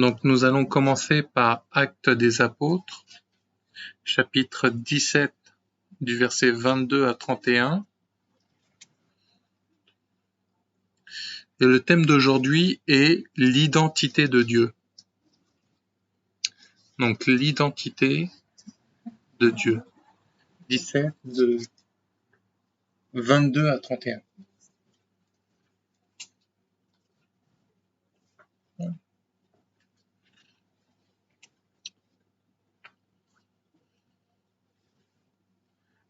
Donc nous allons commencer par Actes des Apôtres, chapitre 17, du verset 22 à 31. Et le thème d'aujourd'hui est l'identité de Dieu. Donc l'identité de Dieu. 17 de 22 à 31.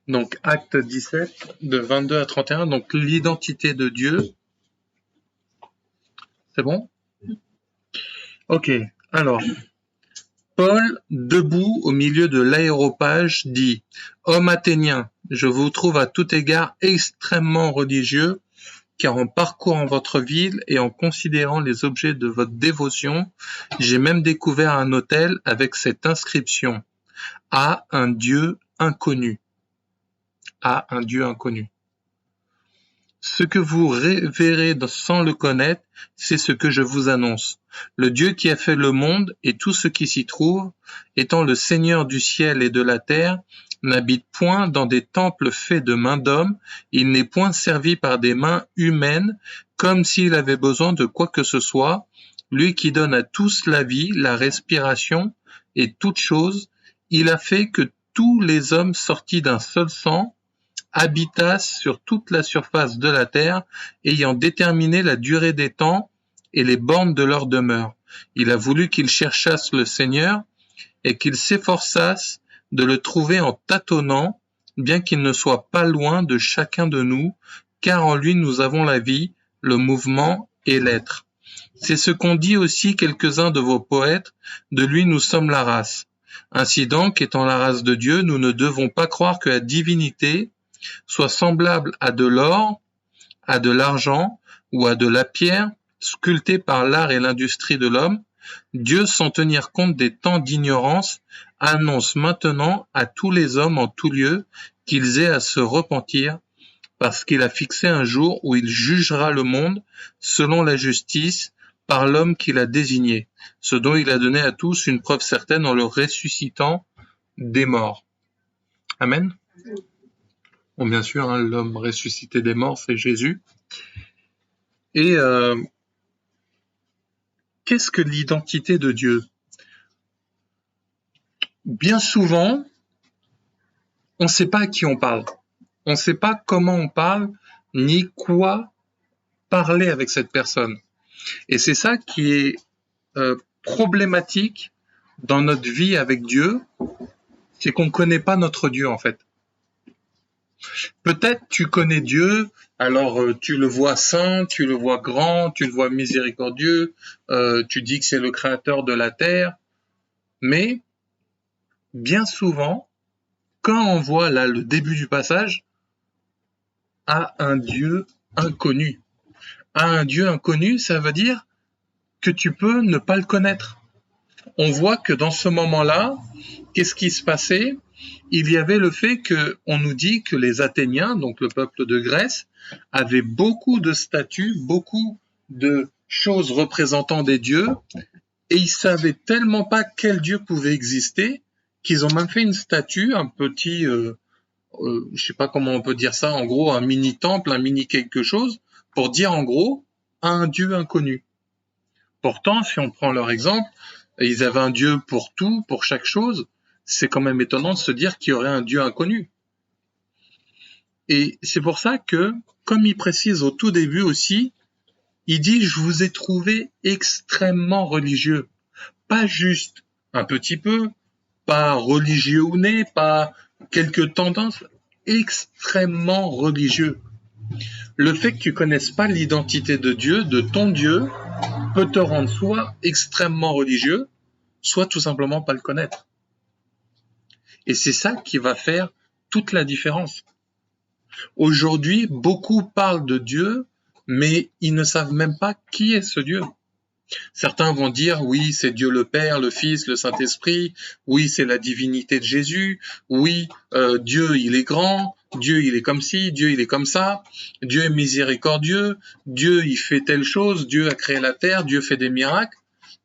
Donc acte 17 de 22 à 31, donc l'identité de Dieu. C'est bon? Ok, alors, Paul, debout au milieu de l'aréopage, dit « Hommes athéniens, je vous trouve à tout égard extrêmement religieux, car en parcourant votre ville et en considérant les objets de votre dévotion, j'ai même découvert un autel avec cette inscription « À un Dieu inconnu ». À un Dieu inconnu. Ce que vous verrez sans le connaître, c'est ce que je vous annonce. Le Dieu qui a fait le monde et tout ce qui s'y trouve, étant le Seigneur du ciel et de la terre, n'habite point dans des temples faits de mains d'hommes, il n'est point servi par des mains humaines, comme s'il avait besoin de quoi que ce soit, lui qui donne à tous la vie, la respiration et toutes choses, il a fait que tous les hommes sortis d'un seul sang, habitassent sur toute la surface de la terre, ayant déterminé la durée des temps et les bornes de leur demeure. Il a voulu qu'ils cherchassent le Seigneur et qu'ils s'efforçassent de le trouver en tâtonnant, bien qu'il ne soit pas loin de chacun de nous, car en lui nous avons la vie, le mouvement et l'être. C'est ce qu'ont dit aussi quelques-uns de vos poètes, de lui nous sommes la race. Ainsi donc, étant la race de Dieu, nous ne devons pas croire que la divinité soit semblable à de l'or, à de l'argent ou à de la pierre, sculptée par l'art et l'industrie de l'homme. Dieu, sans tenir compte des temps d'ignorance, annonce maintenant à tous les hommes en tout lieu qu'ils aient à se repentir, parce qu'il a fixé un jour où il jugera le monde selon la justice par l'homme qu'il a désigné, ce dont il a donné à tous une preuve certaine en le ressuscitant des morts. Amen. Bon, bien sûr, hein, l'homme ressuscité des morts, c'est Jésus. Et qu'est-ce que l'identité de Dieu? Bien souvent, on ne sait pas à qui on parle. On ne sait pas comment on parle, ni quoi parler avec cette personne. Et c'est ça qui est problématique dans notre vie avec Dieu, c'est qu'on ne connaît pas notre Dieu en fait. Peut-être tu connais Dieu, alors tu le vois saint, tu le vois grand, tu le vois miséricordieux, tu dis que c'est le créateur de la terre, mais bien souvent, quand on voit là le début du passage, à un Dieu inconnu. À un Dieu inconnu, ça veut dire que tu peux ne pas le connaître. On voit que dans ce moment-là, qu'est-ce qui se passait? Il y avait le fait qu'on nous dit que les Athéniens, donc le peuple de Grèce, avaient beaucoup de statues, beaucoup de choses représentant des dieux, et ils savaient tellement pas quel dieu pouvait exister, qu'ils ont même fait une statue, un petit, je sais pas comment on peut dire ça, en gros un mini temple, un mini quelque chose, pour dire en gros un dieu inconnu. Pourtant, si on prend leur exemple, ils avaient un dieu pour tout, pour chaque chose. C'est quand même étonnant de se dire qu'il y aurait un Dieu inconnu. Et c'est pour ça que, comme il précise au tout début aussi, il dit « Je vous ai trouvé extrêmement religieux ». Pas juste un petit peu, pas religieux ou né, pas quelques tendances, extrêmement religieux. Le fait que tu connaisses pas l'identité de Dieu, de ton Dieu, peut te rendre soit extrêmement religieux, soit tout simplement pas le connaître. Et c'est ça qui va faire toute la différence. Aujourd'hui, beaucoup parlent de Dieu, mais ils ne savent même pas qui est ce Dieu. Certains vont dire, oui, c'est Dieu le Père, le Fils, le Saint-Esprit, oui, c'est la divinité de Jésus, oui, Dieu, il est grand, Dieu, il est comme ci, Dieu, il est comme ça, Dieu est miséricordieux, Dieu, il fait telle chose, Dieu a créé la terre, Dieu fait des miracles.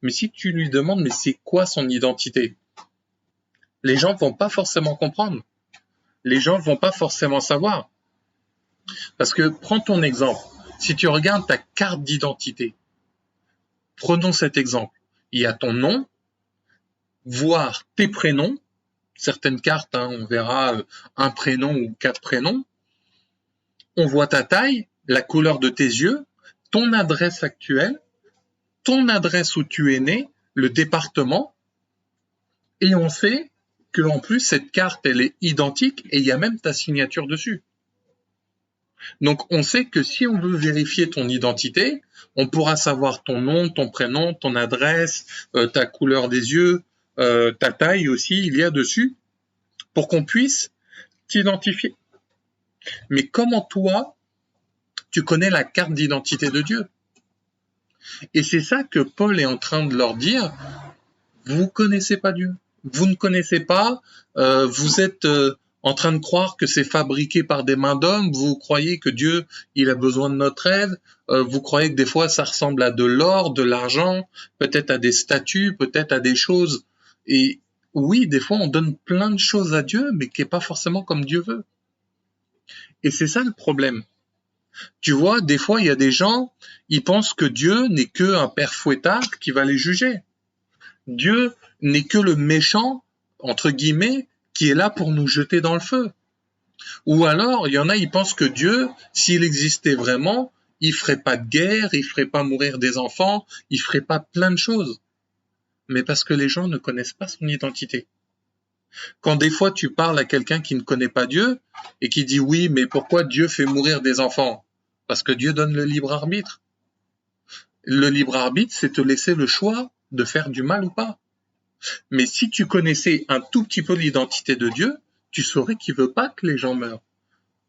Mais si tu lui demandes, mais c'est quoi son identité? Les gens vont pas forcément comprendre. Les gens vont pas forcément savoir. Parce que, prends ton exemple. Si tu regardes ta carte d'identité, prenons cet exemple. Il y a ton nom, voire tes prénoms. Certaines cartes, on verra un prénom ou 4 prénoms. On voit ta taille, la couleur de tes yeux, ton adresse actuelle, ton adresse où tu es né, le département, et on sait que en plus cette carte elle est identique et il y a même ta signature dessus. Donc on sait que si on veut vérifier ton identité, on pourra savoir ton nom, ton prénom, ton adresse, ta couleur des yeux, ta taille aussi, il y a dessus, pour qu'on puisse t'identifier. Mais comment toi, tu connais la carte d'identité de Dieu? Et c'est ça que Paul est en train de leur dire, vous connaissez pas Dieu. Vous ne connaissez pas, vous êtes en train de croire que c'est fabriqué par des mains d'hommes, vous croyez que Dieu, il a besoin de notre aide, vous croyez que des fois ça ressemble à de l'or, de l'argent, peut-être à des statues, peut-être à des choses. Et oui, des fois on donne plein de choses à Dieu, mais qui n'est pas forcément comme Dieu veut. Et c'est ça le problème. Tu vois, des fois il y a des gens, ils pensent que Dieu n'est qu'un père fouettard qui va les juger. Dieu n'est que le méchant, entre guillemets, qui est là pour nous jeter dans le feu. Ou alors, il y en a, ils pensent que Dieu, s'il existait vraiment, il ferait pas de guerre, il ferait pas mourir des enfants, il ferait pas plein de choses. Mais parce que les gens ne connaissent pas son identité. Quand des fois tu parles à quelqu'un qui ne connaît pas Dieu et qui dit oui, mais pourquoi Dieu fait mourir des enfants? Parce que Dieu donne le libre arbitre. Le libre arbitre, c'est te laisser le choix de faire du mal ou pas. Mais si tu connaissais un tout petit peu l'identité de Dieu, tu saurais qu'il veut pas que les gens meurent.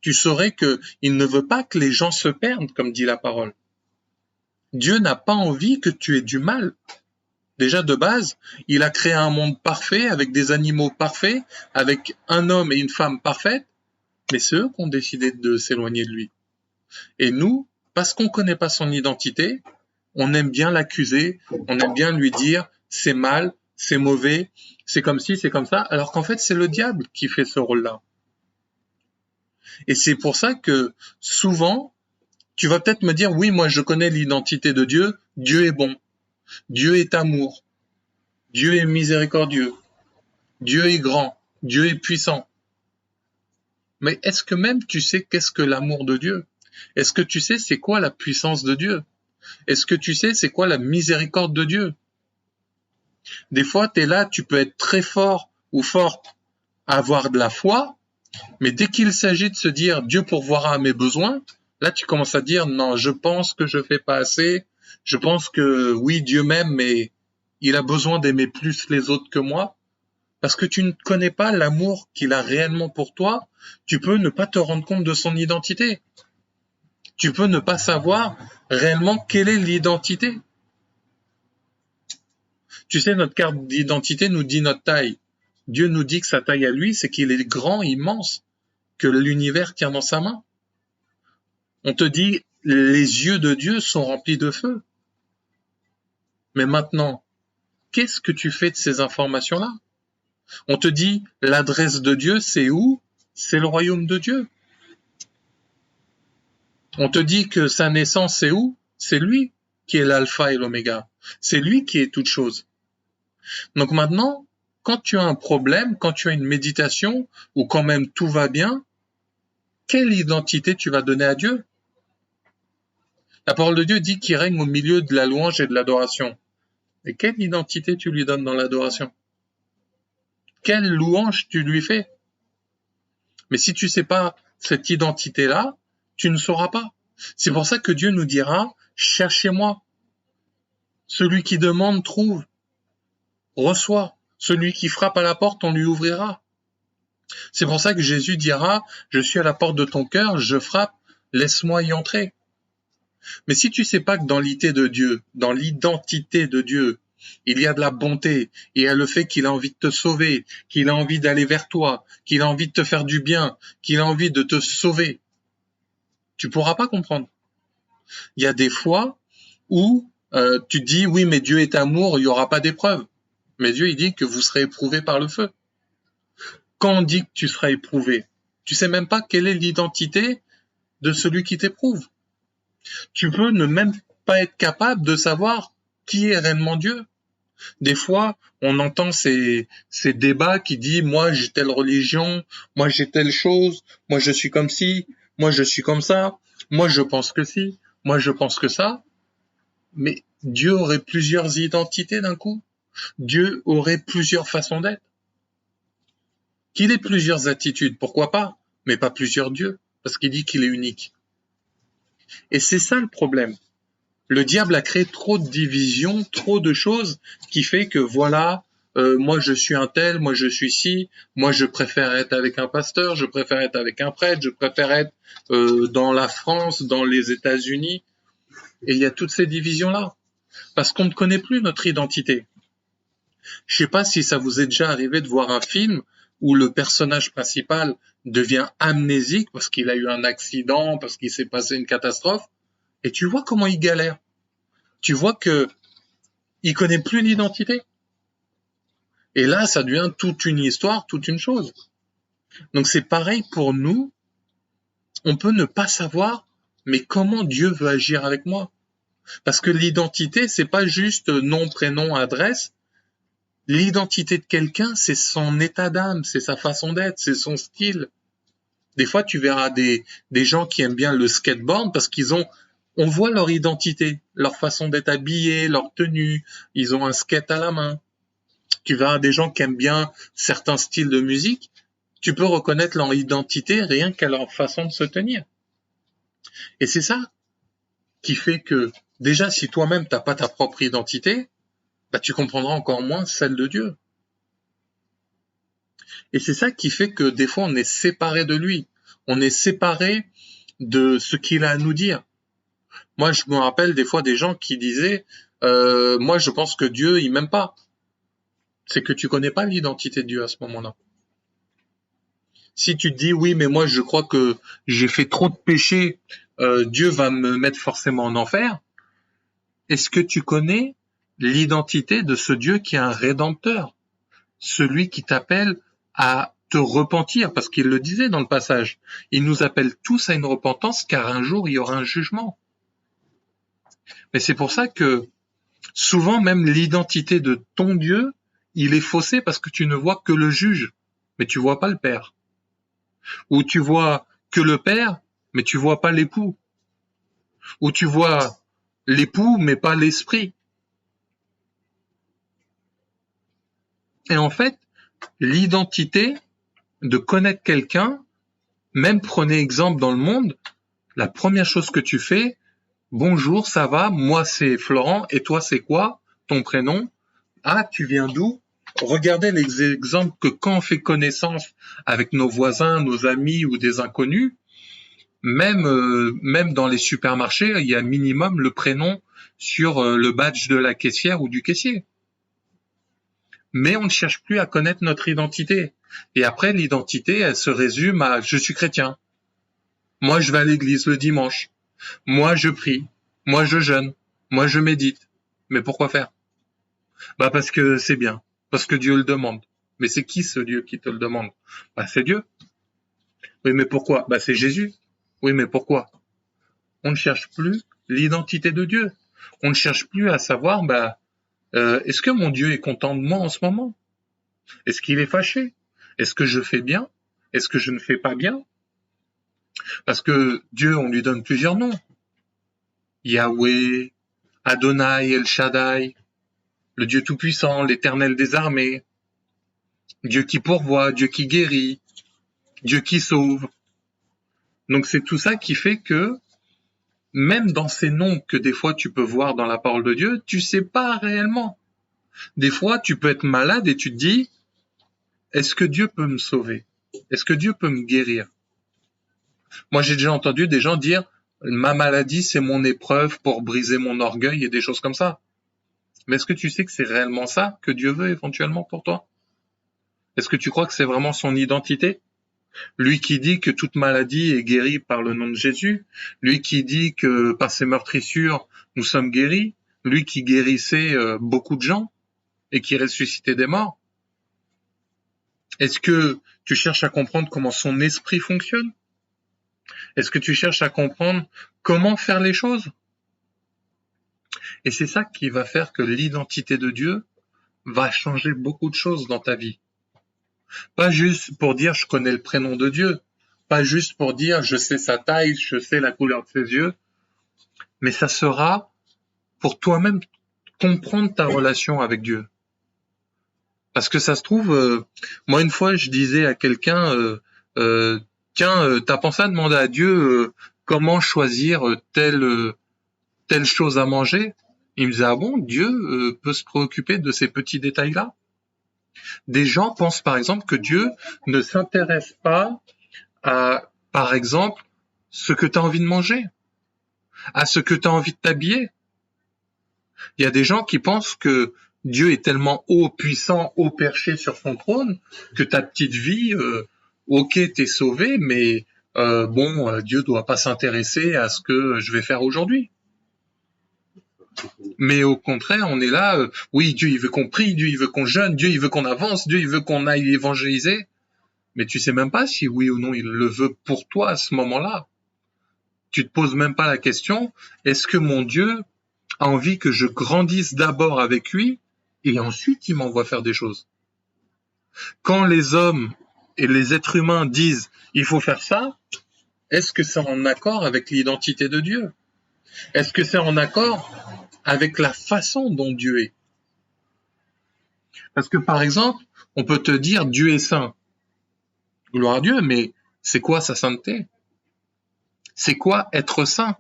Tu saurais qu'il ne veut pas que les gens se perdent, comme dit la parole. Dieu n'a pas envie que tu aies du mal. Déjà de base, il a créé un monde parfait, avec des animaux parfaits, avec un homme et une femme parfaits, mais c'est eux qui ont décidé de s'éloigner de lui. Et nous, parce qu'on ne connaît pas son identité, on aime bien l'accuser, on aime bien lui dire c'est mal, c'est mauvais, c'est comme ci, c'est comme ça, alors qu'en fait c'est le diable qui fait ce rôle-là. Et c'est pour ça que souvent, tu vas peut-être me dire oui, moi je connais l'identité de Dieu, Dieu est bon, Dieu est amour, Dieu est miséricordieux, Dieu est grand, Dieu est puissant. Mais est-ce que même tu sais qu'est-ce que l'amour de Dieu? Est-ce que tu sais c'est quoi la puissance de Dieu? Est-ce que tu sais c'est quoi la miséricorde de Dieu? Des fois, tu es là, tu peux être très fort ou forte à avoir de la foi, mais dès qu'il s'agit de se dire Dieu pourvoira à mes besoins, là tu commences à dire non, je pense que je fais pas assez, je pense que oui, Dieu m'aime, mais il a besoin d'aimer plus les autres que moi, parce que tu ne connais pas l'amour qu'il a réellement pour toi, tu peux ne pas te rendre compte de son identité. Tu peux ne pas savoir réellement quelle est l'identité. Tu sais, notre carte d'identité nous dit notre taille. Dieu nous dit que sa taille à lui, c'est qu'il est grand, immense, que l'univers tient dans sa main. On te dit, les yeux de Dieu sont remplis de feu. Mais maintenant, qu'est-ce que tu fais de ces informations-là? On te dit, l'adresse de Dieu, c'est où? C'est le royaume de Dieu. On te dit que sa naissance, c'est où? C'est lui qui est l'alpha et l'oméga. C'est lui qui est toute chose. Donc maintenant, quand tu as un problème, quand tu as une méditation, ou quand même tout va bien, quelle identité tu vas donner à Dieu? La parole de Dieu dit qu'il règne au milieu de la louange et de l'adoration. Et quelle identité tu lui donnes dans l'adoration? Quelle louange tu lui fais? Mais si tu ne sais pas cette identité-là, tu ne sauras pas. C'est pour ça que Dieu nous dira, cherchez-moi. Celui qui demande trouve, reçoit. Celui qui frappe à la porte, on lui ouvrira. C'est pour ça que Jésus dira, je suis à la porte de ton cœur, je frappe, laisse-moi y entrer. Mais si tu sais pas que dans l'identité de Dieu, il y a de la bonté, il y a le fait qu'il a envie de te sauver, qu'il a envie d'aller vers toi, qu'il a envie de te faire du bien, qu'il a envie de te sauver, tu pourras pas comprendre. Il y a des fois où Tu dis oui, mais Dieu est amour, il n'y aura pas d'épreuve. Mais Dieu, il dit que vous serez éprouvés par le feu. Quand on dit que tu seras éprouvé, tu sais même pas quelle est l'identité de celui qui t'éprouve. Tu peux ne même pas être capable de savoir qui est réellement Dieu. Des fois, on entend ces débats qui disent moi j'ai telle religion, moi j'ai telle chose, moi je suis comme ci, moi je suis comme ça, moi je pense que ci, moi je pense que ça. Mais Dieu aurait plusieurs identités d'un coup. Dieu aurait plusieurs façons d'être. Qu'il ait plusieurs attitudes, pourquoi pas, mais pas plusieurs dieux, parce qu'il dit qu'il est unique. Et c'est ça le problème. Le diable a créé trop de divisions, trop de choses qui fait que voilà, moi je suis un tel, moi je suis ci, moi je préfère être avec un pasteur, je préfère être avec un prêtre, je préfère être dans la France, dans les États-Unis. Et il y a toutes ces divisions-là. Parce qu'on ne connaît plus notre identité. Je sais pas si ça vous est déjà arrivé de voir un film où le personnage principal devient amnésique parce qu'il a eu un accident, parce qu'il s'est passé une catastrophe, et tu vois comment il galère. Tu vois que il connaît plus l'identité. Et là, ça devient toute une histoire, toute une chose. Donc c'est pareil pour nous. On peut ne pas savoir, mais comment Dieu veut agir avec moi. Parce que l'identité, c'est pas juste nom, prénom, adresse. L'identité de quelqu'un, c'est son état d'âme, c'est sa façon d'être, c'est son style. Des fois, tu verras des gens qui aiment bien le skateboard parce on voit leur identité, leur façon d'être habillés, leur tenue, ils ont un skate à la main. Tu verras des gens qui aiment bien certains styles de musique, tu peux reconnaître leur identité rien qu'à leur façon de se tenir. Et c'est ça qui fait que, déjà, si toi-même t'as pas ta propre identité, bah, tu comprendras encore moins celle de Dieu. Et c'est ça qui fait que des fois on est séparé de lui. On est séparé de ce qu'il a à nous dire. Moi, je me rappelle des fois des gens qui disaient moi, je pense que Dieu, il m'aime pas. C'est que tu connais pas l'identité de Dieu à ce moment-là. Si tu te dis oui, mais moi, je crois que j'ai fait trop de péchés, Dieu va me mettre forcément en enfer. Est-ce que tu connais l'identité de ce Dieu qui est un rédempteur? Celui qui t'appelle à te repentir, parce qu'il le disait dans le passage. Il nous appelle tous à une repentance, car un jour, il y aura un jugement. Mais c'est pour ça que souvent, même l'identité de ton Dieu, il est faussé parce que tu ne vois que le juge, mais tu vois pas le Père. Ou tu vois que le Père, mais tu vois pas l'époux. Ou tu vois l'époux, mais pas l'esprit. Et en fait, l'identité de connaître quelqu'un, même prenez exemple dans le monde, la première chose que tu fais, bonjour, ça va, moi c'est Florent, et toi c'est quoi, ton prénom? Ah, tu viens d'où? Regardez les exemples que quand on fait connaissance avec nos voisins, nos amis ou des inconnus, même dans les supermarchés, il y a minimum le prénom sur le badge de la caissière ou du caissier. Mais on ne cherche plus à connaître notre identité. Et après, l'identité, elle se résume à je suis chrétien. Moi, je vais à l'église le dimanche. Moi, je prie. Moi, je jeûne. Moi, je médite. Mais pourquoi faire? Bah, parce que c'est bien. Parce que Dieu le demande. Mais c'est qui ce Dieu qui te le demande? Bah, c'est Dieu. Oui, mais pourquoi? Bah, c'est Jésus. Oui, mais pourquoi? On ne cherche plus l'identité de Dieu. On ne cherche plus à savoir, est-ce que mon Dieu est content de moi en ce moment? Est-ce qu'il est fâché? Est-ce que je fais bien? Est-ce que je ne fais pas bien? Parce que Dieu, on lui donne plusieurs noms. Yahweh, Adonai, El Shaddai, le Dieu Tout-Puissant, l'Éternel des armées, Dieu qui pourvoit, Dieu qui guérit, Dieu qui sauve. Donc c'est tout ça qui fait que même dans ces noms que des fois tu peux voir dans la parole de Dieu, tu sais pas réellement. Des fois, tu peux être malade et tu te dis, est-ce que Dieu peut me sauver? Est-ce que Dieu peut me guérir? Moi, j'ai déjà entendu des gens dire, ma maladie, c'est mon épreuve pour briser mon orgueil et des choses comme ça. Mais est-ce que tu sais que c'est réellement ça que Dieu veut éventuellement pour toi? Est-ce que tu crois que c'est vraiment son identité? Lui qui dit que toute maladie est guérie par le nom de Jésus, lui qui dit que par ses meurtrissures, nous sommes guéris, lui qui guérissait beaucoup de gens et qui ressuscitait des morts? Est-ce que tu cherches à comprendre comment son esprit fonctionne? Est-ce que tu cherches à comprendre comment faire les choses? Et c'est ça qui va faire que l'identité de Dieu va changer beaucoup de choses dans ta vie. Pas juste pour dire je connais le prénom de Dieu, pas juste pour dire je sais sa taille, je sais la couleur de ses yeux, mais ça sera pour toi-même comprendre ta relation avec Dieu. Parce que ça se trouve, moi une fois je disais à quelqu'un, tiens, t'as pensé à demander à Dieu comment choisir telle chose à manger? Il me disait, ah bon, Dieu peut se préoccuper de ces petits détails-là? Des gens pensent par exemple que Dieu ne s'intéresse pas à, par exemple, ce que tu as envie de manger, à ce que tu as envie de t'habiller. Il y a des gens qui pensent que Dieu est tellement haut, puissant, haut perché sur son trône, que ta petite vie, ok, t'es sauvé, mais Dieu doit pas s'intéresser à ce que je vais faire aujourd'hui. Mais au contraire, on est là, oui, Dieu il veut qu'on prie, Dieu il veut qu'on jeûne, Dieu il veut qu'on avance, Dieu il veut qu'on aille évangéliser. Mais tu sais même pas si oui ou non il le veut pour toi à ce moment-là. Tu te poses même pas la question, est-ce que mon Dieu a envie que je grandisse d'abord avec lui et ensuite il m'envoie faire des choses? Quand les hommes et les êtres humains disent il faut faire ça, est-ce que c'est en accord avec l'identité de Dieu? Est-ce que c'est en accord avec la façon dont Dieu est? Parce que par exemple, on peut te dire Dieu est saint. Gloire à Dieu, mais c'est quoi sa sainteté? C'est quoi être saint?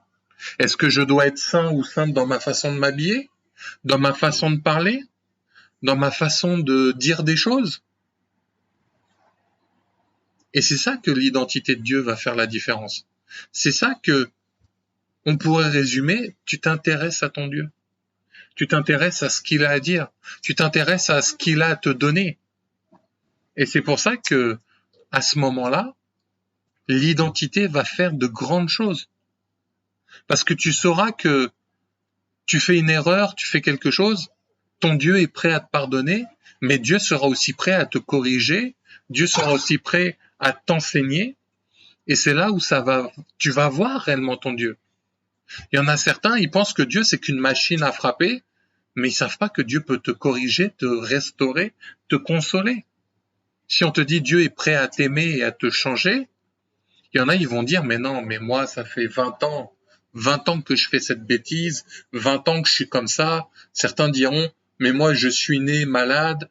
Est-ce que je dois être saint ou sainte dans ma façon de m'habiller? Dans ma façon de parler? Dans ma façon de dire des choses? Et c'est ça que l'identité de Dieu va faire la différence. C'est ça que on pourrait résumer, tu t'intéresses à ton Dieu. Tu t'intéresses à ce qu'il a à dire. Tu t'intéresses à ce qu'il a à te donner. Et c'est pour ça que, à ce moment-là, l'identité va faire de grandes choses. Parce que tu sauras que tu fais une erreur, tu fais quelque chose, ton Dieu est prêt à te pardonner, mais Dieu sera aussi prêt à te corriger, Dieu sera aussi prêt à t'enseigner, et c'est là où tu vas voir réellement ton Dieu. Il y en a certains, ils pensent que Dieu c'est qu'une machine à frapper, mais ils savent pas que Dieu peut te corriger, te restaurer, te consoler. Si on te dit Dieu est prêt à t'aimer et à te changer, il y en a, ils vont dire, mais non, mais moi, ça fait 20 ans que je fais cette bêtise, 20 ans que je suis comme ça. Certains diront, mais moi, je suis né malade,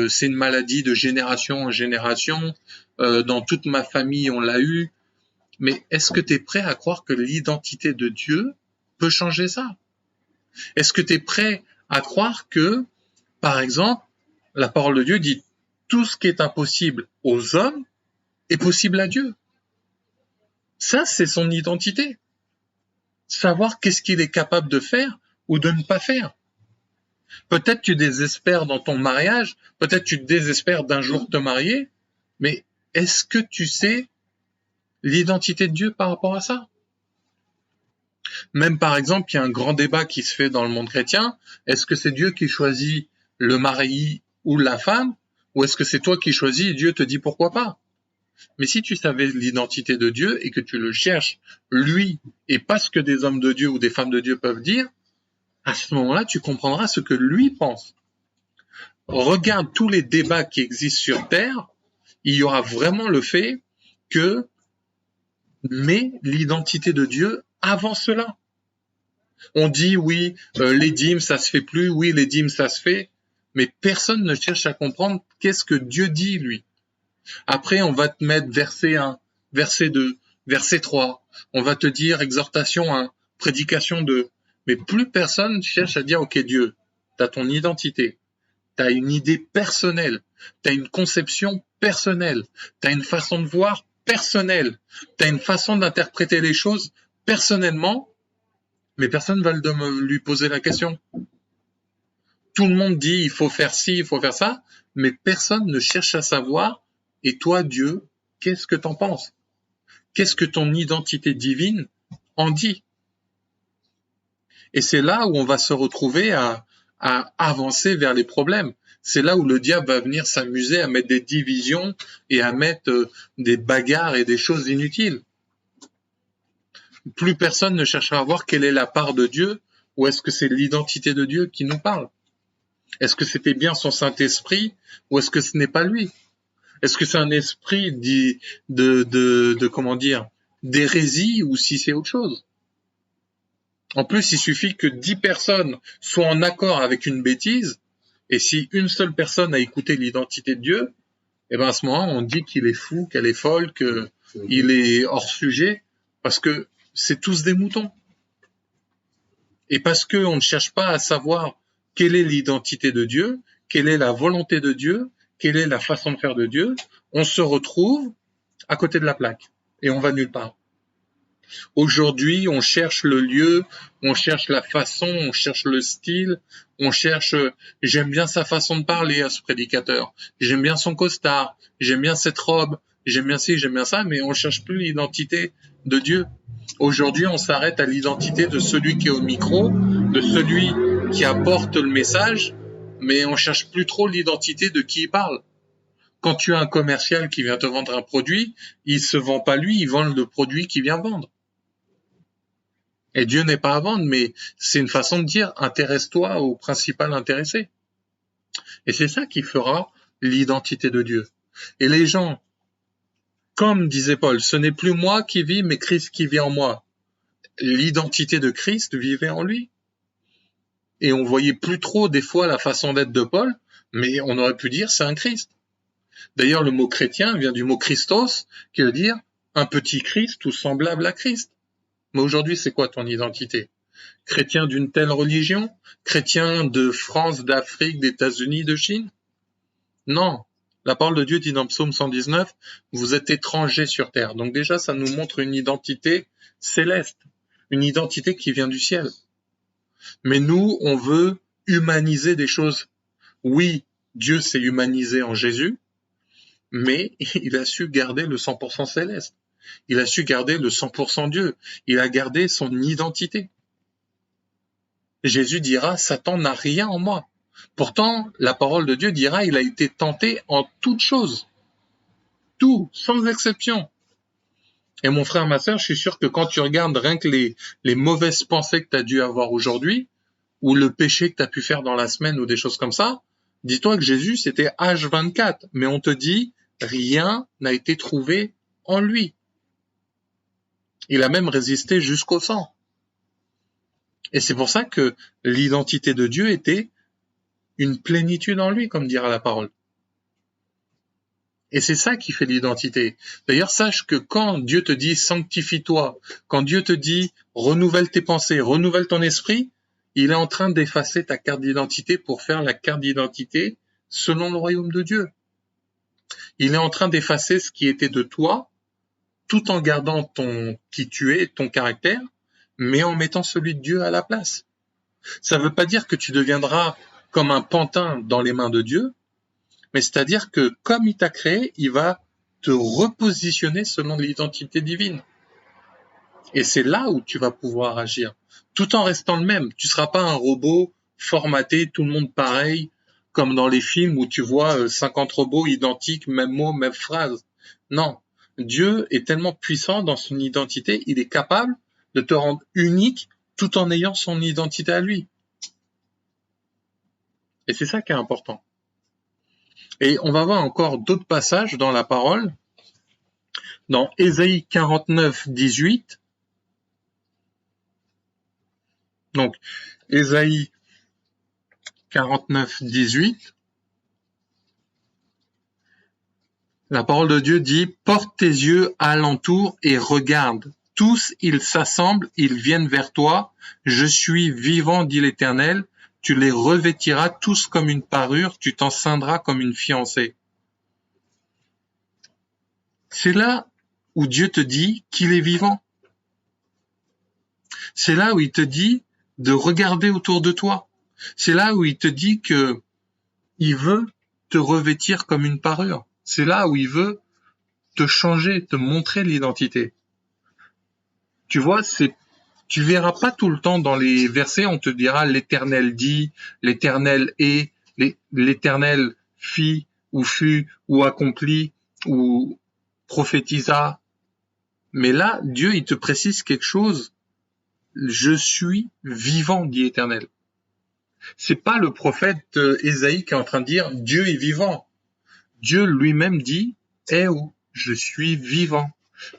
c'est une maladie de génération en génération, dans toute ma famille, on l'a eu. Mais est-ce que tu es prêt à croire que l'identité de Dieu peut changer ça? Est-ce que tu es prêt à croire que, par exemple, la parole de Dieu dit, tout ce qui est impossible aux hommes est possible à Dieu? Ça, c'est son identité. Savoir qu'est-ce qu'il est capable de faire ou de ne pas faire. Peut-être tu désespères dans ton mariage, peut-être tu désespères d'un jour te marier, mais est-ce que tu sais l'identité de Dieu par rapport à ça? Même par exemple, il y a un grand débat qui se fait dans le monde chrétien, est-ce que c'est Dieu qui choisit le mari ou la femme, ou est-ce que c'est toi qui choisis et Dieu te dit pourquoi pas? Mais si tu savais l'identité de Dieu et que tu le cherches, lui, et pas ce que des hommes de Dieu ou des femmes de Dieu peuvent dire, à ce moment-là, tu comprendras ce que lui pense. Regarde tous les débats qui existent sur Terre, il y aura vraiment le fait que met l'identité de Dieu avant cela. On dit oui, les dîmes ça se fait plus, oui les dîmes ça se fait, mais personne ne cherche à comprendre qu'est-ce que Dieu dit lui. Après on va te mettre verset 1, verset 2, verset 3, on va te dire exhortation 1, prédication 2, mais plus personne cherche à dire ok Dieu, t'as ton identité, t'as une idée personnelle, t'as une conception personnelle, t'as une façon de voir personnelle, t'as une façon d'interpréter les choses personnellement, mais personne ne va lui poser la question. Tout le monde dit il faut faire ci, il faut faire ça, mais personne ne cherche à savoir, et toi Dieu, qu'est-ce que t'en penses? Qu'est-ce que ton identité divine en dit? Et c'est là où on va se retrouver à avancer vers les problèmes. C'est là où le diable va venir s'amuser à mettre des divisions et à mettre des bagarres et des choses inutiles. Plus personne ne cherchera à voir quelle est la part de Dieu, ou est-ce que c'est l'identité de Dieu qui nous parle? Est-ce que c'était bien son Saint-Esprit, ou est-ce que ce n'est pas lui? Est-ce que c'est un esprit comment dire, d'hérésie, ou si c'est autre chose? En plus, il suffit que 10 personnes soient en accord avec une bêtise, et si une seule personne a écouté l'identité de Dieu, et ben à ce moment, on dit qu'il est fou, qu'elle est folle, qu'il est hors sujet, parce que c'est tous des moutons. Et parce qu'on ne cherche pas à savoir quelle est l'identité de Dieu, quelle est la volonté de Dieu, quelle est la façon de faire de Dieu, on se retrouve à côté de la plaque et on va nulle part. Aujourd'hui, on cherche le lieu, on cherche la façon, on cherche le style, on cherche... J'aime bien sa façon de parler à ce prédicateur, j'aime bien son costard, j'aime bien cette robe, j'aime bien ci, j'aime bien ça, mais on ne cherche plus l'identité de Dieu. Aujourd'hui, on s'arrête à l'identité de celui qui est au micro, de celui qui apporte le message, mais on cherche plus trop l'identité de qui il parle. Quand tu as un commercial qui vient te vendre un produit, il se vend pas lui, il vend le produit qu'il vient vendre. Et Dieu n'est pas à vendre, mais c'est une façon de dire, intéresse-toi au principal intéressé. Et c'est ça qui fera l'identité de Dieu. Et les gens, comme disait Paul, ce n'est plus moi qui vis, mais Christ qui vit en moi. L'identité de Christ vivait en lui. Et on voyait plus trop des fois la façon d'être de Paul, mais on aurait pu dire c'est un Christ. D'ailleurs, le mot chrétien vient du mot Christos, qui veut dire un petit Christ ou semblable à Christ. Mais aujourd'hui, c'est quoi ton identité? Chrétien d'une telle religion? Chrétien de France, d'Afrique, d'États-Unis, de Chine? Non. La parole de Dieu dit dans Psaume 119, vous êtes étrangers sur terre. Donc déjà, ça nous montre une identité céleste, une identité qui vient du ciel. Mais nous, on veut humaniser des choses. Oui, Dieu s'est humanisé en Jésus, mais il a su garder le 100% céleste. Il a su garder le 100% Dieu. Il a gardé son identité. Jésus dira, Satan n'a rien en moi. Pourtant, la parole de Dieu dira, il a été tenté en toutes choses. Tout, sans exception. Et mon frère, ma sœur, je suis sûr que quand tu regardes rien que les mauvaises pensées que tu as dû avoir aujourd'hui, ou le péché que tu as pu faire dans la semaine, ou des choses comme ça, dis-toi que Jésus, c'était H24. Mais on te dit, rien n'a été trouvé en lui. Il a même résisté jusqu'au sang. Et c'est pour ça que l'identité de Dieu était une plénitude en lui, comme dira la parole. Et c'est ça qui fait l'identité. D'ailleurs, sache que quand Dieu te dit sanctifie-toi, quand Dieu te dit renouvelle tes pensées, renouvelle ton esprit, il est en train d'effacer ta carte d'identité pour faire la carte d'identité selon le royaume de Dieu. Il est en train d'effacer ce qui était de toi, tout en gardant qui tu es, ton caractère, mais en mettant celui de Dieu à la place. Ça ne veut pas dire que tu deviendras comme un pantin dans les mains de Dieu, mais c'est-à-dire que comme il t'a créé, il va te repositionner selon l'identité divine. Et c'est là où tu vas pouvoir agir, tout en restant le même. Tu ne seras pas un robot formaté, tout le monde pareil, comme dans les films où tu vois 50 robots identiques, même mot, même phrase. Non, Dieu est tellement puissant dans son identité, il est capable de te rendre unique tout en ayant son identité à lui. Et c'est ça qui est important. Et on va voir encore d'autres passages dans la parole. Dans Ésaïe 49, 18. Donc, Ésaïe 49, 18. La parole de Dieu dit « Porte tes yeux alentour et regarde. Tous, ils s'assemblent, ils viennent vers toi. Je suis vivant, dit l'Éternel. Tu les revêtiras tous comme une parure, tu t'en ceindras comme une fiancée. » C'est là où Dieu te dit qu'il est vivant. C'est là où il te dit de regarder autour de toi. C'est là où il te dit que il veut te revêtir comme une parure. C'est là où il veut te changer, te montrer l'identité. Tu vois, c'est Tu verras pas tout le temps dans les versets, on te dira l'Éternel dit, l'Éternel est, l'Éternel fit ou fut ou accomplit ou prophétisa. Mais là, Dieu, il te précise quelque chose. Je suis vivant, dit Éternel. C'est pas le prophète Ésaïe qui est en train de dire Dieu est vivant. Dieu lui-même dit eh oh, je suis vivant.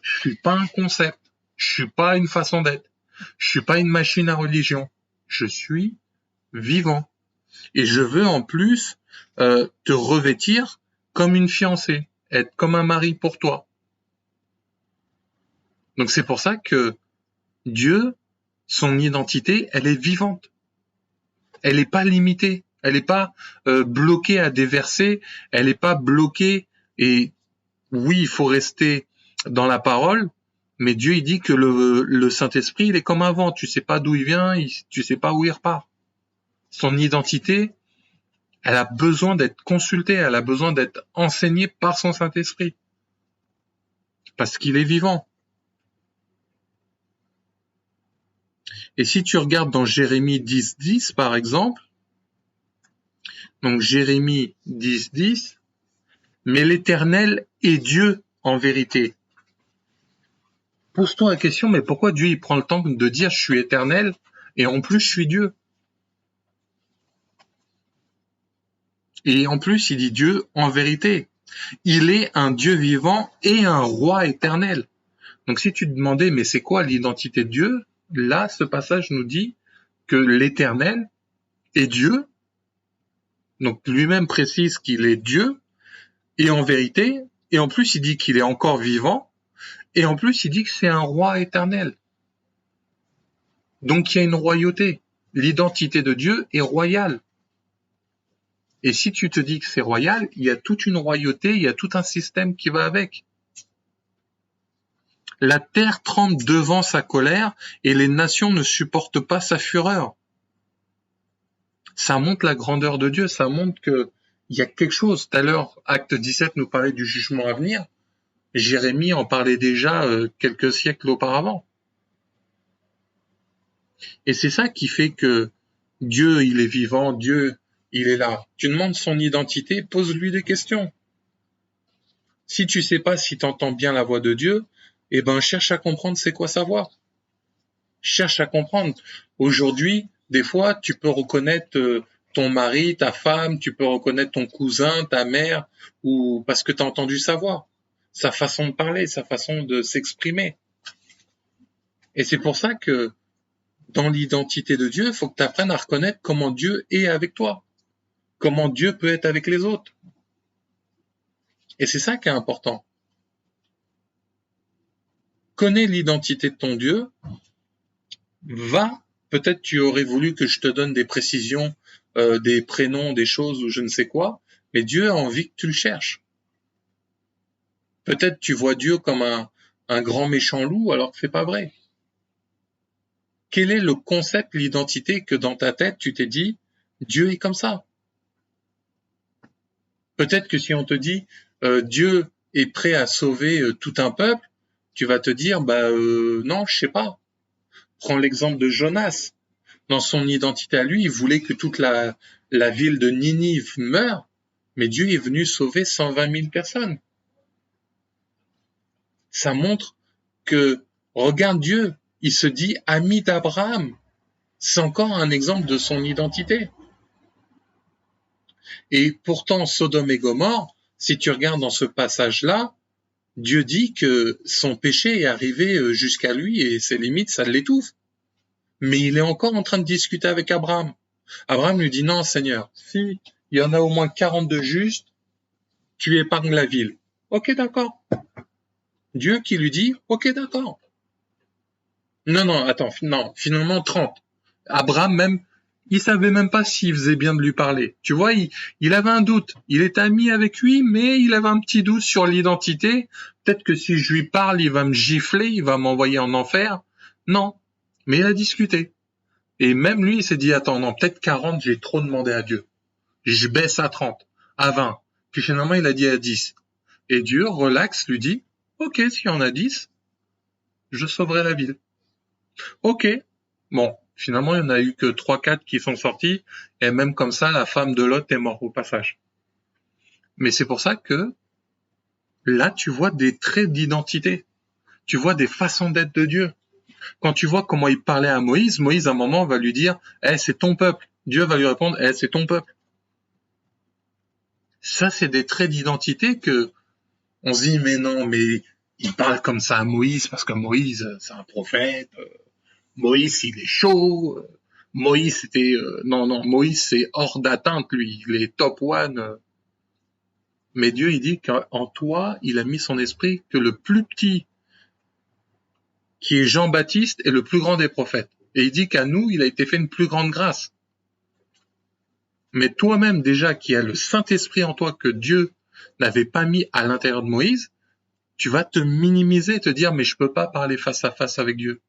Je suis pas un concept. Je suis pas une façon d'être. Je suis pas une machine à religion. Je suis vivant. Et je veux en plus te revêtir comme une fiancée, être comme un mari pour toi. Donc c'est pour ça que Dieu, son identité, elle est vivante. Elle n'est pas limitée. Elle n'est pas bloquée à des versets. Elle n'est pas bloquée. Et oui, il faut rester dans la parole, mais Dieu, il dit que le Saint-Esprit, il est comme un vent. Tu sais pas d'où il vient, tu sais pas où il repart. Son identité, elle a besoin d'être consultée, elle a besoin d'être enseignée par son Saint-Esprit. Parce qu'il est vivant. Et si tu regardes dans Jérémie 10.10, par exemple, donc Jérémie 10.10, mais l'Éternel est Dieu en vérité. Pose-toi la question, mais pourquoi Dieu il prend le temps de dire je suis éternel et en plus je suis Dieu? Et en plus il dit Dieu en vérité. Il est un Dieu vivant et un roi éternel. Donc si tu te demandais mais c'est quoi l'identité de Dieu? Là, ce passage nous dit que l'Éternel est Dieu. Donc lui-même précise qu'il est Dieu et en vérité. Et en plus il dit qu'il est encore vivant. Et en plus, il dit que c'est un roi éternel. Donc, il y a une royauté. L'identité de Dieu est royale. Et si tu te dis que c'est royal, il y a toute une royauté, il y a tout un système qui va avec. La terre tremble devant sa colère et les nations ne supportent pas sa fureur. Ça montre la grandeur de Dieu, ça montre qu'il y a quelque chose. Tout à l'heure, Acte 17 nous parlait du jugement à venir. Jérémie en parlait déjà quelques siècles auparavant. Et c'est ça qui fait que Dieu, il est vivant, Dieu, il est là. Tu demandes son identité, pose-lui des questions. Si tu sais pas si tu entends bien la voix de Dieu, eh ben cherche à comprendre c'est quoi sa voix. Cherche à comprendre. Aujourd'hui, des fois, tu peux reconnaître ton mari, ta femme, tu peux reconnaître ton cousin, ta mère, ou parce que tu as entendu sa voix. Sa façon de parler, sa façon de s'exprimer. Et c'est pour ça que dans l'identité de Dieu, il faut que tu apprennes à reconnaître comment Dieu est avec toi, comment Dieu peut être avec les autres. Et c'est ça qui est important. Connais l'identité de ton Dieu, peut-être tu aurais voulu que je te donne des précisions, des prénoms, des choses ou je ne sais quoi, mais Dieu a envie que tu le cherches. Peut-être tu vois Dieu comme un grand méchant loup alors que c'est pas vrai. Quel est le concept, l'identité que dans ta tête tu t'es dit Dieu est comme ça? Peut-être que si on te dit Dieu est prêt à sauver tout un peuple, tu vas te dire non, je sais pas. Prends l'exemple de Jonas. Dans son identité à lui, il voulait que toute la ville de Ninive meure, mais Dieu est venu sauver 120 000 personnes. Ça montre que, regarde Dieu, il se dit ami d'Abraham. C'est encore un exemple de son identité. Et pourtant, Sodome et Gomorrhe, si tu regardes dans ce passage-là, Dieu dit que son péché est arrivé jusqu'à lui et ses limites, ça l'étouffe. Mais il est encore en train de discuter avec Abraham. Abraham lui dit non, Seigneur, si il y en a au moins 42 justes, tu épargnes la ville. Ok, d'accord. Dieu qui lui dit, ok, d'accord. Non, attends, non, finalement 30. Abraham même, il savait même pas s'il faisait bien de lui parler. Tu vois, il avait un doute. Il est ami avec lui, mais il avait un petit doute sur l'identité. Peut-être que si je lui parle, il va me gifler, il va m'envoyer en enfer. Non, mais il a discuté. Et même lui, il s'est dit, attends, non, peut-être 40, j'ai trop demandé à Dieu. Je baisse à 30, à 20. Puis finalement, il a dit à 10. Et Dieu, relax, lui dit, ok, s'il y en a 10, je sauverai la ville. Ok. Bon, finalement, il n'y en a eu que 3-4 qui sont sortis, et même comme ça, la femme de Lot est morte au passage. Mais c'est pour ça que là, tu vois des traits d'identité. Tu vois des façons d'être de Dieu. Quand tu vois comment il parlait à Moïse, Moïse, à un moment, va lui dire, c'est ton peuple. Dieu va lui répondre, c'est ton peuple. Ça, c'est des traits d'identité que on se dit, mais non, mais il parle comme ça à Moïse parce que Moïse, c'est un prophète. Moïse, il est chaud. Moïse, c'était... non, Moïse, c'est hors d'atteinte, lui. Il est top one. Mais Dieu, il dit qu'en toi, il a mis son esprit, que le plus petit, qui est Jean-Baptiste, est le plus grand des prophètes. Et il dit qu'à nous, il a été fait une plus grande grâce. Mais toi-même, déjà, qui as le Saint-Esprit en toi, que Dieu n'avait pas mis à l'intérieur de Moïse, tu vas te minimiser et te dire, mais je peux pas parler face à face avec Dieu.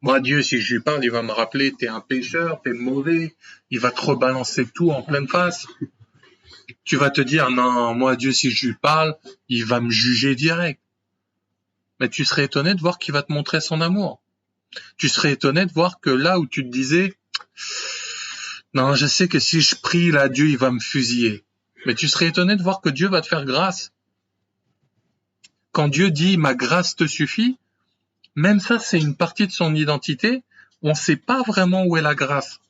Moi, Dieu, si je lui parle, il va me rappeler, t'es un pécheur, t'es mauvais, il va te rebalancer tout en pleine face. Tu vas te dire, non, moi, Dieu, si je lui parle, il va me juger direct. Mais tu serais étonné de voir qu'il va te montrer son amour. Tu serais étonné de voir que là où tu te disais, non, je sais que si je prie, là, Dieu, il va me fusiller. Mais tu serais étonné de voir que Dieu va te faire grâce. Quand Dieu dit, ma grâce te suffit, même ça, c'est une partie de son identité. On ne sait pas vraiment où est la grâce.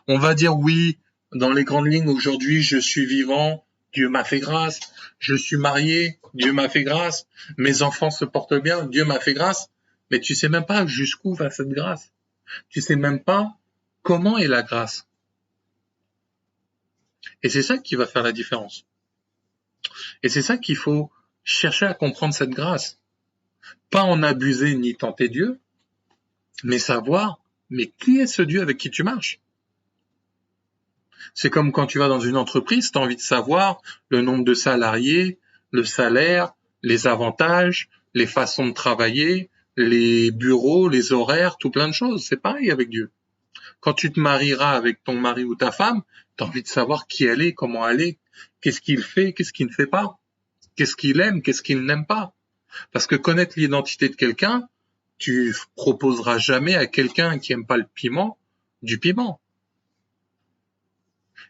On va dire oui, dans les grandes lignes, aujourd'hui, je suis vivant, Dieu m'a fait grâce. Je suis marié, Dieu m'a fait grâce. Mes enfants se portent bien, Dieu m'a fait grâce. Mais tu sais même pas jusqu'où va cette grâce. Tu sais même pas comment est la grâce. Et c'est ça qui va faire la différence. Et c'est ça qu'il faut chercher à comprendre cette grâce. Pas en abuser ni tenter Dieu, mais savoir, mais qui est ce Dieu avec qui tu marches? C'est comme quand tu vas dans une entreprise, tu as envie de savoir le nombre de salariés, le salaire, les avantages, les façons de travailler, les bureaux, les horaires, tout plein de choses. C'est pareil avec Dieu. Quand tu te marieras avec ton mari ou ta femme, tu as envie de savoir qui elle est, comment elle est, qu'est-ce qu'il fait, qu'est-ce qu'il ne fait pas, qu'est-ce qu'il aime, qu'est-ce qu'il n'aime pas. Parce que connaître l'identité de quelqu'un, tu proposeras jamais à quelqu'un qui aime pas le piment, du piment.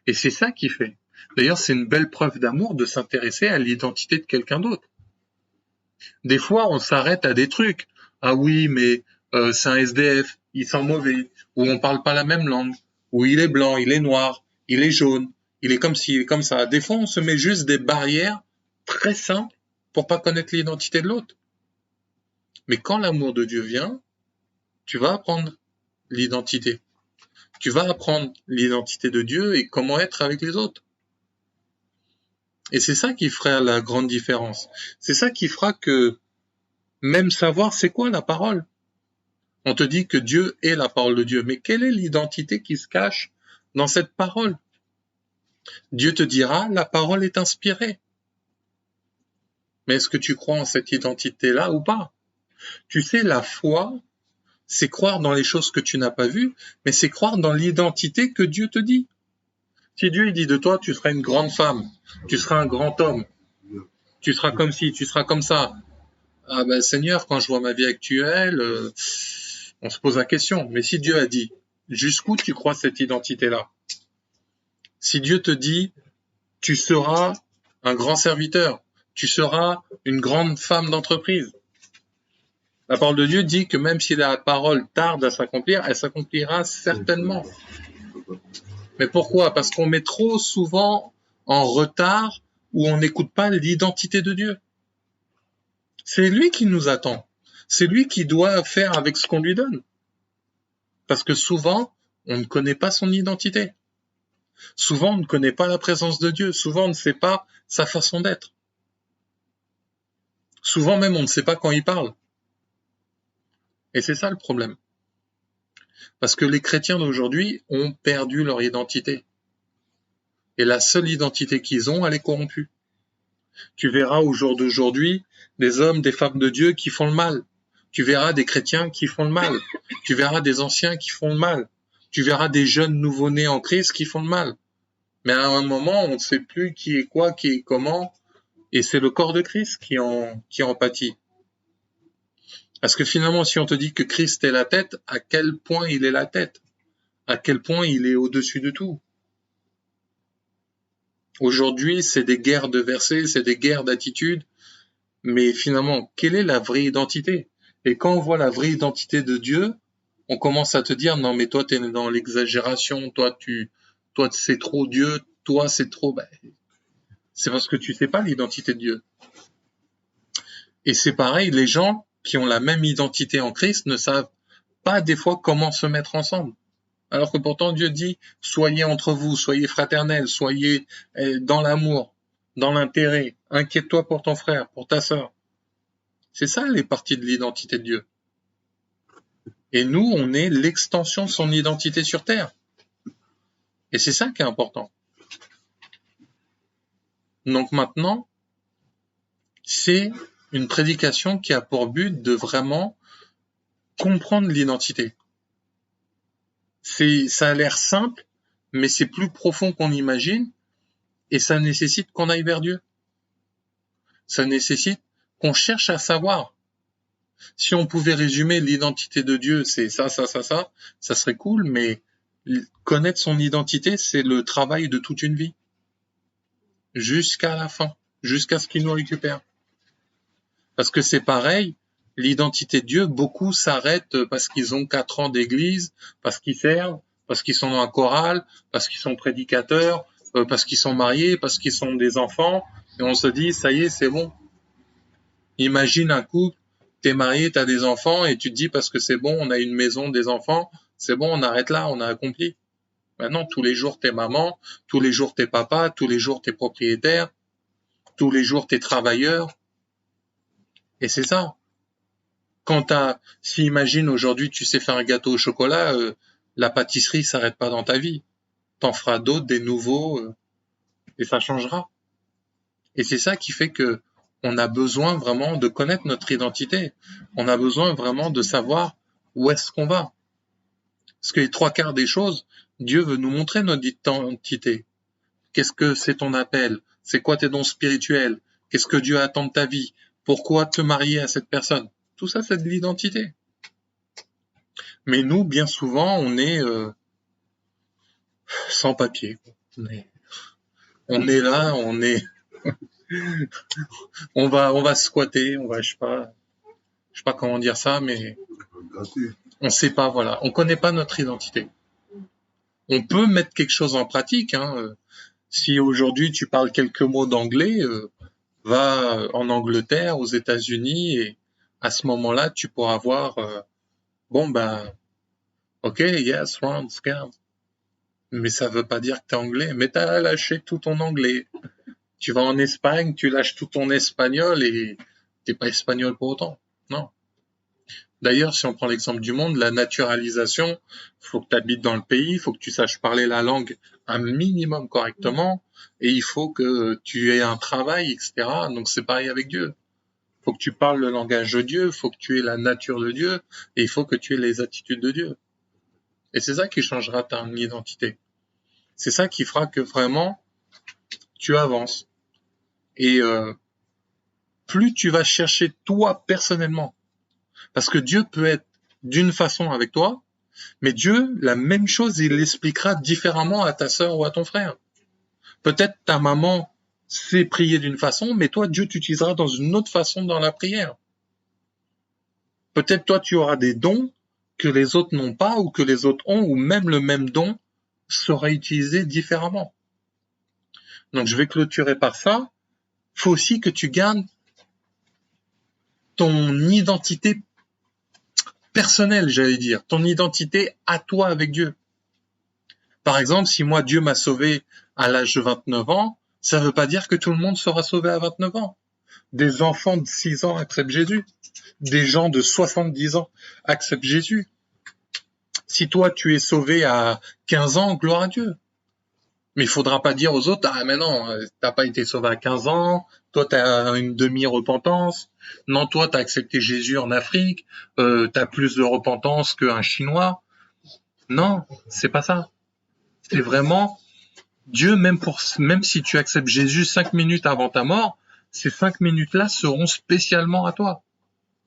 Et c'est ça qui fait. D'ailleurs, c'est une belle preuve d'amour de s'intéresser à l'identité de quelqu'un d'autre. Des fois, on s'arrête à des trucs. Ah oui, mais c'est un SDF, il sent mauvais, ou on parle pas la même langue, ou il est blanc, il est noir, il est jaune, il est comme ci, il est comme ça. Des fois, on se met juste des barrières très simples pour pas connaître l'identité de l'autre. Mais quand l'amour de Dieu vient, tu vas apprendre l'identité. Tu vas apprendre l'identité de Dieu et comment être avec les autres. Et c'est ça qui fera la grande différence. C'est ça qui fera que même savoir c'est quoi la parole. On te dit que Dieu est la parole de Dieu, mais quelle est l'identité qui se cache dans cette parole? Dieu te dira, la parole est inspirée. Mais est-ce que tu crois en cette identité-là ou pas? Tu sais, la foi, c'est croire dans les choses que tu n'as pas vues, mais c'est croire dans l'identité que Dieu te dit. Si Dieu il dit de toi, tu seras une grande femme, tu seras un grand homme, tu seras comme ci, tu seras comme ça. Ah ben Seigneur, quand je vois ma vie actuelle, on se pose la question. Mais si Dieu a dit, jusqu'où tu crois cette identité-là? Si Dieu te dit, tu seras un grand serviteur, tu seras une grande femme d'entreprise. La parole de Dieu dit que même si la parole tarde à s'accomplir, elle s'accomplira certainement. Mais pourquoi? Parce qu'on met trop souvent en retard ou on n'écoute pas l'identité de Dieu. C'est lui qui nous attend. C'est lui qui doit faire avec ce qu'on lui donne. Parce que souvent, on ne connaît pas son identité. Souvent, on ne connaît pas la présence de Dieu. Souvent, on ne sait pas sa façon d'être. Souvent même, on ne sait pas quand il parle. Et c'est ça le problème. Parce que les chrétiens d'aujourd'hui ont perdu leur identité. Et la seule identité qu'ils ont, elle est corrompue. Tu verras au jour d'aujourd'hui des hommes, des femmes de Dieu qui font le mal. Tu verras des chrétiens qui font le mal. Tu verras des anciens qui font le mal. Tu verras des jeunes nouveau-nés en Christ qui font le mal. Mais à un moment, on ne sait plus qui est quoi, qui est comment. Et c'est le corps de Christ qui en pâtit. Parce que finalement, si on te dit que Christ est la tête, à quel point il est la tête? À quel point il est au-dessus de tout? Aujourd'hui, c'est des guerres de versets, c'est des guerres d'attitudes, mais finalement, quelle est la vraie identité? Et quand on voit la vraie identité de Dieu, on commence à te dire, non, mais toi, tu es dans l'exagération, toi, c'est trop Dieu, toi, c'est trop, c'est parce que tu sais pas l'identité de Dieu. Et c'est pareil, les gens qui ont la même identité en Christ ne savent pas des fois comment se mettre ensemble. Alors que pourtant Dieu dit, soyez entre vous, soyez fraternels, soyez dans l'amour, dans l'intérêt, inquiète-toi pour ton frère, pour ta sœur. C'est ça les parties de l'identité de Dieu. Et nous, on est l'extension de son identité sur terre. Et c'est ça qui est important. Donc maintenant, c'est une prédication qui a pour but de vraiment comprendre l'identité. Ça a l'air simple, mais c'est plus profond qu'on imagine, et ça nécessite qu'on aille vers Dieu. Ça nécessite qu'on cherche à savoir. Si on pouvait résumer l'identité de Dieu, c'est ça serait cool, mais connaître son identité, c'est le travail de toute une vie. Jusqu'à la fin, jusqu'à ce qu'il nous récupère. Parce que c'est pareil, l'identité de Dieu, beaucoup s'arrêtent parce qu'ils ont 4 ans d'église, parce qu'ils servent, parce qu'ils sont dans un choral, parce qu'ils sont prédicateurs, parce qu'ils sont mariés, parce qu'ils sont des enfants, et on se dit, ça y est, c'est bon. Imagine un couple, t'es marié, t'as des enfants, et tu te dis, parce que c'est bon, on a une maison, des enfants, c'est bon, on arrête là, on a accompli. Maintenant, tous les jours, t'es maman, tous les jours, t'es papa, tous les jours, t'es propriétaire, tous les jours, t'es travailleur. Et c'est ça. Si imagine aujourd'hui, tu sais faire un gâteau au chocolat, la pâtisserie s'arrête pas dans ta vie. T'en feras d'autres, des nouveaux, et ça changera. Et c'est ça qui fait que on a besoin vraiment de connaître notre identité. On a besoin vraiment de savoir où est-ce qu'on va. Parce que les 3/4 des choses, Dieu veut nous montrer notre identité. Qu'est-ce que c'est ton appel? C'est quoi tes dons spirituels? Qu'est-ce que Dieu attend de ta vie? Pourquoi te marier à cette personne? Tout ça, c'est de l'identité. Mais nous, bien souvent, on est sans papier. On est là, on va squatter, je sais pas comment dire ça, mais on sait pas, voilà, on connaît pas notre identité. On peut mettre quelque chose en pratique, hein. Si aujourd'hui tu parles quelques mots d'anglais, va en Angleterre, aux États-Unis, et à ce moment-là, tu pourras voir, ok, yes, round, scout. Mais ça veut pas dire que t'es anglais. Mais t'as lâché tout ton anglais. Tu vas en Espagne, tu lâches tout ton espagnol et t'es pas espagnol pour autant. Non. D'ailleurs, si on prend l'exemple du monde, la naturalisation, faut que tu habites dans le pays, faut que tu saches parler la langue un minimum correctement, et il faut que tu aies un travail, etc. Donc c'est pareil avec Dieu. Faut que tu parles le langage de Dieu, faut que tu aies la nature de Dieu, et il faut que tu aies les attitudes de Dieu. Et c'est ça qui changera ta identité. C'est ça qui fera que vraiment tu avances. Et plus tu vas chercher toi personnellement, parce que Dieu peut être d'une façon avec toi, mais Dieu, la même chose, il l'expliquera différemment à ta sœur ou à ton frère. Peut-être ta maman sait prier d'une façon, mais toi, Dieu t'utilisera dans une autre façon dans la prière. Peut-être toi, tu auras des dons que les autres n'ont pas ou que les autres ont, ou même le même don sera utilisé différemment. Donc, je vais clôturer par ça. Il faut aussi que tu gardes ton identité personnelle, j'allais dire, ton identité à toi avec Dieu. Par exemple, si moi, Dieu m'a sauvé à l'âge de 29 ans, ça ne veut pas dire que tout le monde sera sauvé à 29 ans. Des enfants de 6 ans acceptent Jésus. Des gens de 70 ans acceptent Jésus. Si toi, tu es sauvé à 15 ans, gloire à Dieu. Mais il faudra pas dire aux autres, ah mais non, t'as pas été sauvé à 15 ans, toi t'as une demi-repentance, non toi t'as accepté Jésus en Afrique, t'as plus de repentance qu'un Chinois. Non, c'est pas ça. C'est vraiment Dieu, même si tu acceptes Jésus 5 minutes avant ta mort, ces 5 minutes-là seront spécialement à toi.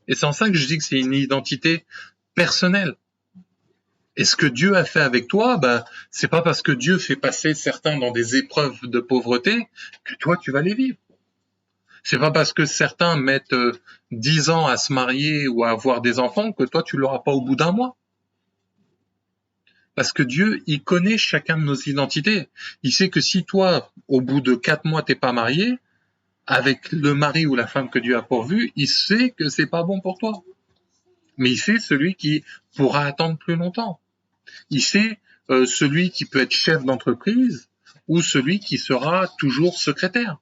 Et c'est en ça que je dis que c'est une identité personnelle. Et ce que Dieu a fait avec toi, c'est pas parce que Dieu fait passer certains dans des épreuves de pauvreté que toi tu vas les vivre. C'est pas parce que certains mettent 10 ans à se marier ou à avoir des enfants que toi tu l'auras pas au bout d'un mois. Parce que Dieu, il connaît chacun de nos identités. Il sait que si toi, au bout de 4 mois, t'es pas marié, avec le mari ou la femme que Dieu a pourvu, il sait que c'est pas bon pour toi. Mais il sait celui qui pourra attendre plus longtemps. Il sait celui qui peut être chef d'entreprise ou celui qui sera toujours secrétaire.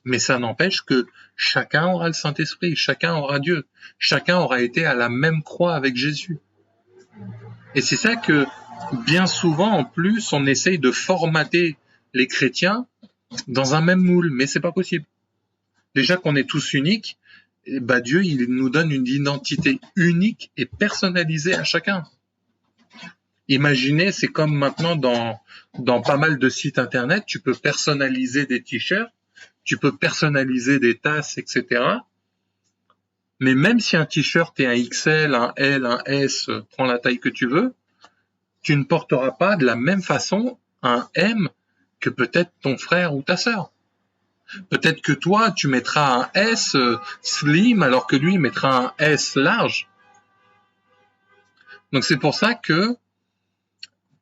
Mais ça n'empêche que chacun aura le Saint-Esprit, chacun aura Dieu, chacun aura été à la même croix avec Jésus. Et c'est ça que bien souvent, en plus, on essaye de formater les chrétiens dans un même moule, mais c'est pas possible. Déjà qu'on est tous uniques, Dieu, il nous donne une identité unique et personnalisée à chacun. Imaginez, c'est comme maintenant dans pas mal de sites internet, tu peux personnaliser des t-shirts, tu peux personnaliser des tasses, etc. Mais même si un t-shirt est un XL, un L, un S, prends la taille que tu veux, tu ne porteras pas de la même façon un M que peut-être ton frère ou ta sœur. Peut-être que toi, tu mettras un S slim alors que lui mettra un S large. Donc c'est pour ça que,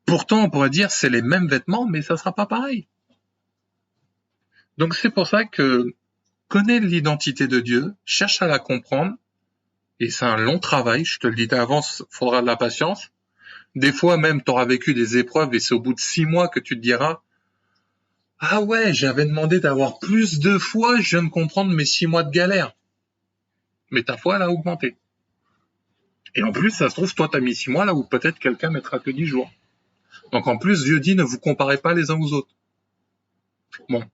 pourtant on pourrait dire c'est les mêmes vêtements, mais ça sera pas pareil. Donc c'est pour ça que connais l'identité de Dieu, cherche à la comprendre, et c'est un long travail, je te le dis d'avance, il faudra de la patience. Des fois même, tu auras vécu des épreuves et c'est au bout de 6 mois que tu te diras « Ah ouais, j'avais demandé d'avoir plus de foi, je viens de comprendre mes 6 mois de galère. » Mais ta foi, elle a augmenté. Et en plus, ça se trouve, toi, tu as mis 6 mois là où peut-être quelqu'un mettra que 10 jours. Donc en plus, Dieu dit « Ne vous comparez pas les uns aux autres. » Bon,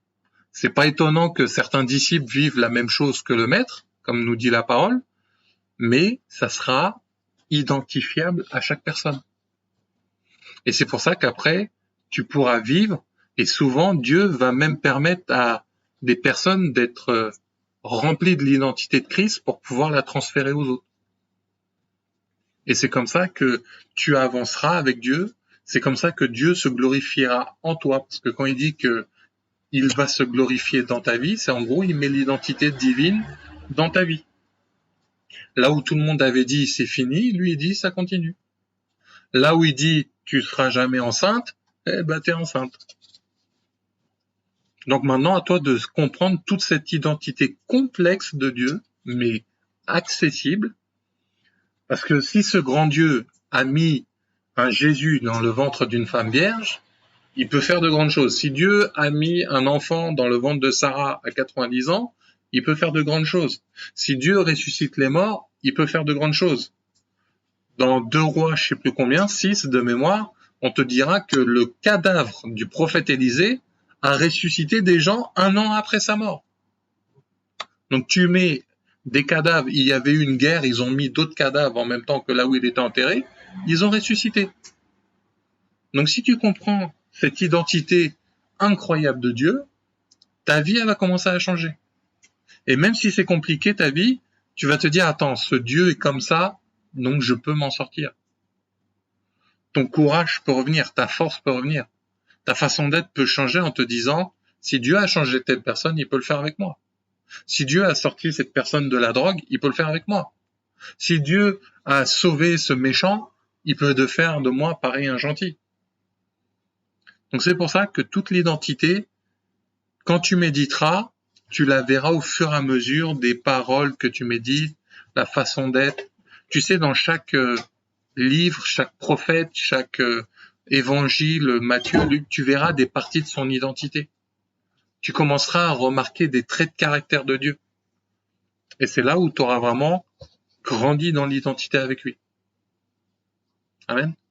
c'est pas étonnant que certains disciples vivent la même chose que le maître, comme nous dit la parole, mais ça sera identifiable à chaque personne. Et c'est pour ça qu'après, tu pourras vivre, et souvent, Dieu va même permettre à des personnes d'être remplies de l'identité de Christ pour pouvoir la transférer aux autres. Et c'est comme ça que tu avanceras avec Dieu, c'est comme ça que Dieu se glorifiera en toi, parce que quand il dit que il va se glorifier dans ta vie, c'est en gros, il met l'identité divine dans ta vie. Là où tout le monde avait dit c'est fini, lui il dit ça continue. Là où il dit tu seras jamais enceinte, t'es enceinte. Donc maintenant à toi de comprendre toute cette identité complexe de Dieu, mais accessible, parce que si ce grand Dieu a mis un Jésus dans le ventre d'une femme vierge, il peut faire de grandes choses. Si Dieu a mis un enfant dans le ventre de Sarah à 90 ans, il peut faire de grandes choses. Si Dieu ressuscite les morts, il peut faire de grandes choses. Dans 2 Rois, je sais plus combien, 6 de mémoire, on te dira que le cadavre du prophète Élisée a ressuscité des gens 1 an après sa mort. Donc tu mets des cadavres, il y avait eu une guerre, ils ont mis d'autres cadavres en même temps que là où il était enterré, ils ont ressuscité. Donc si tu comprends cette identité incroyable de Dieu, ta vie elle va commencer à changer. Et même si c'est compliqué ta vie, tu vas te dire attends, ce Dieu est comme ça, donc je peux m'en sortir. Ton courage peut revenir, ta force peut revenir. Ta façon d'être peut changer en te disant si Dieu a changé telle personne, il peut le faire avec moi. Si Dieu a sorti cette personne de la drogue, il peut le faire avec moi. Si Dieu a sauvé ce méchant, il peut faire de moi pareil un gentil. Donc c'est pour ça que toute l'identité, quand tu méditeras, tu la verras au fur et à mesure des paroles que tu médites, la façon d'être. Tu sais, dans chaque livre, chaque prophète, chaque évangile, Matthieu, Luc, tu verras des parties de son identité. Tu commenceras à remarquer des traits de caractère de Dieu. Et c'est là où tu auras vraiment grandi dans l'identité avec lui. Amen.